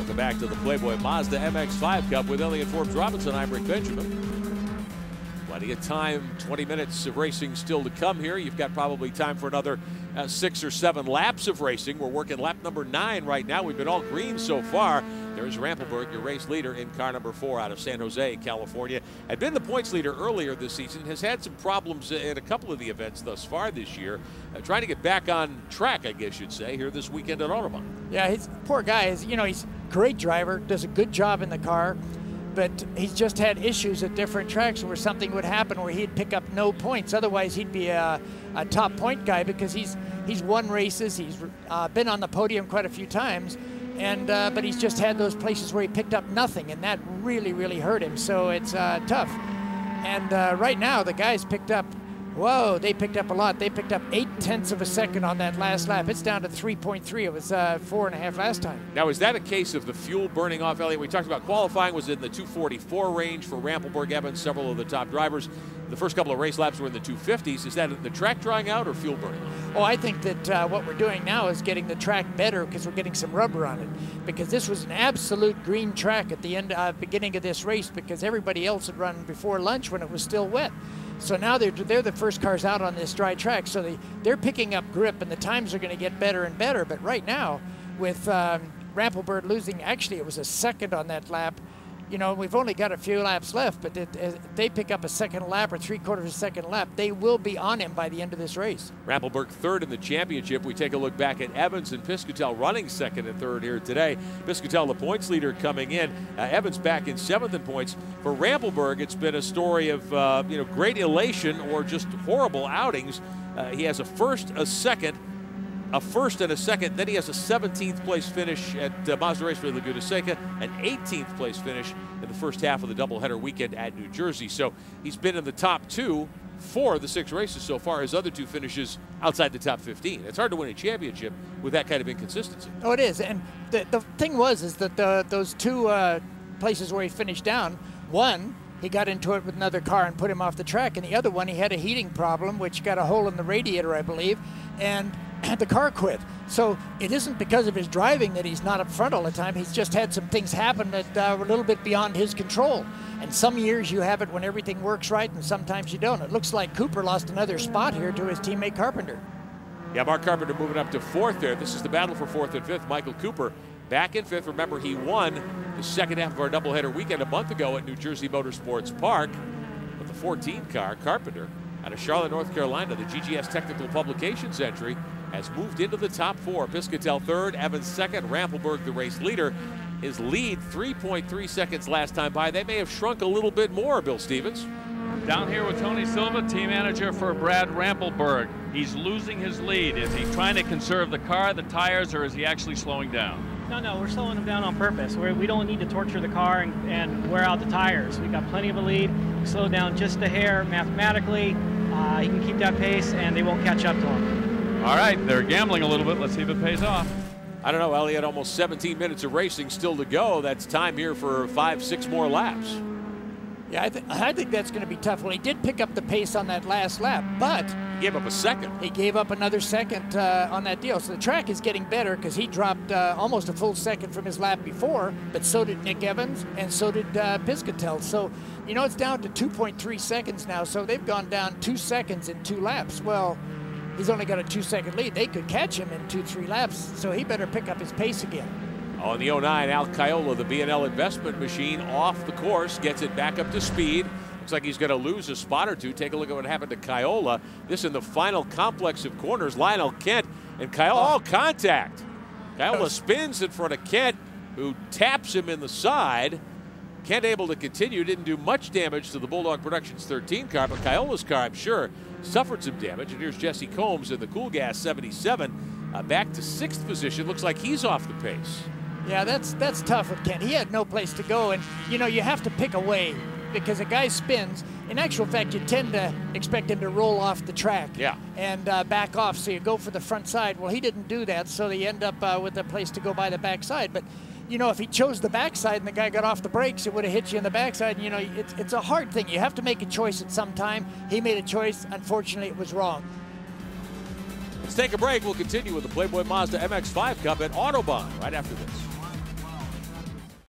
Welcome back to the Playboy Mazda MX5 Cup with Elliott Forbes Robinson. I'm Rick Benjamin. Plenty of time, 20 minutes of racing still to come here. You've got probably time for another 6 or 7 laps of racing. We're working lap number 9 right now. We've been all green so far. There's Rampelberg, your race leader in car number 4 out of San Jose, California. Had been the points leader earlier this season. Has had some problems in a couple of the events thus far this year. Trying to get back on track, I guess you'd say, here this weekend at Autobahn. Yeah, he's poor guy. He's a great driver, does a good job in the car, but he's just had issues at different tracks where something would happen where he'd pick up no points. Otherwise, he'd be a top point guy because he's won races. He's been on the podium quite a few times, and but he's just had those places where he picked up nothing, and that really hurt him. So it's tough. And right now, the guys picked up. Whoa, they picked up a lot. They picked up 0.8 of a second on that last lap. It's down to 3.3. It was 4.5 last time. Now, is that a case of the fuel burning off, Elliott? We talked about qualifying was in the 244 range for Rampelberg, Evans, several of the top drivers. The first couple of race laps were in the 250s. Is that the track drying out or fuel burning off? Oh, I think that what we're doing now is getting the track better because we're getting some rubber on it. Because this was an absolute green track at the end, beginning of this race, because everybody else had run before lunch when it was still wet. So now they're the first cars out on this dry track, so they're picking up grip, and the times are going to get better and better. But right now, with Rampelberg losing, actually it was a second on that lap. You know, we've only got a few laps left, but if they pick up a second lap or 3/4 of a second lap, they will be on him by the end of this race. Rampelberg third in the championship. We take a look back at Evans and Piscatell running second and third here today. Piscatell, the points leader, coming in. Evans back in 7th in points. For Rampelberg, it's been a story of great elation or just horrible outings. He has a first, a second, a first and a second, then he has a 17th place finish at Mazda Raceway Laguna Seca, an 18th place finish in the first half of the doubleheader weekend at New Jersey. So he's been in the top 2 for the 6 races so far. His other 2 finishes outside the top 15. It's hard to win a championship with that kind of inconsistency. Oh, it is. And the thing is that those 2 places where he finished down, one, he got into it with another car and put him off the track, and the other one, he had a heating problem, which got a hole in the radiator, I believe, and the car quit. So it isn't because of his driving that he's not up front all the time. He's just had some things happen that were a little bit beyond his control. And some years you have it when everything works right, and sometimes you don't. It looks like Cooper lost another spot here to his teammate Carpenter. Yeah, Mark Carpenter moving up to 4th there. This is the battle for 4th and 5th. Michael Cooper back in 5th. Remember, he won the second half of our doubleheader weekend a month ago at New Jersey Motorsports Park with the 14 car. Carpenter out of Charlotte, North Carolina, the GGS Technical Publications entry, has moved into the top 4. Piscatell 3rd, Evans 2nd, Rampelberg the race leader. His lead 3.3 seconds last time by. They may have shrunk a little bit more, Bill Stevens. Down here with Tony Silva, team manager for Brad Rampelberg. He's losing his lead. Is he trying to conserve the car, the tires, or is he actually slowing down? No, we're slowing him down on purpose. We don't need to torture the car and wear out the tires. We've got plenty of a lead. We slow down just a hair mathematically. He can keep that pace, and they won't catch up to him. All right, they're gambling a little bit. Let's see if it pays off. I don't know, Elliott, almost 17 minutes of racing still to go. That's time here for 5-6 more laps. Yeah, I think that's going to be tough. Well, he did pick up the pace on that last lap, but he gave up a second. He gave up another second on that deal. So the track is getting better because he dropped almost a full second from his lap before, but so did Nick Evans and so did Piscatell. So, you know, it's down to 2.3 seconds now. So they've gone down 2 seconds in 2 laps. Well, he's only got a 2-second lead. They could catch him in 2-3 laps, so he better pick up his pace again. On the 09, Al Caiola, the B&L investment machine, off the course, gets it back up to speed. Looks like he's going to lose a spot or 2. Take a look at what happened to Caiola. This in the final complex of corners. Lionel Kent and Caiola, oh, contact. Caiola spins in front of Kent, who taps him in the side. Kent able to continue, didn't do much damage to the Bulldog Productions 13 car, but Caiola's car, I'm sure, suffered some damage. And here's Jesse Combs in the Cool Gas 77, back to 6th position. Looks like he's off the pace. Yeah, that's tough with Kent. He had no place to go, and you know, you have to pick a way because a guy spins. In actual fact, you tend to expect him to roll off the track and back off, so you go for the front side. Well, he didn't do that, so they end up with a place to go by the backside. But you know, if he chose the backside and the guy got off the brakes, it would have hit you in the backside. And, you know, it's a hard thing. You have to make a choice at some time. He made a choice. Unfortunately, it was wrong. Let's take a break. We'll continue with the Playboy Mazda MX5 Cup at Autobahn right after this.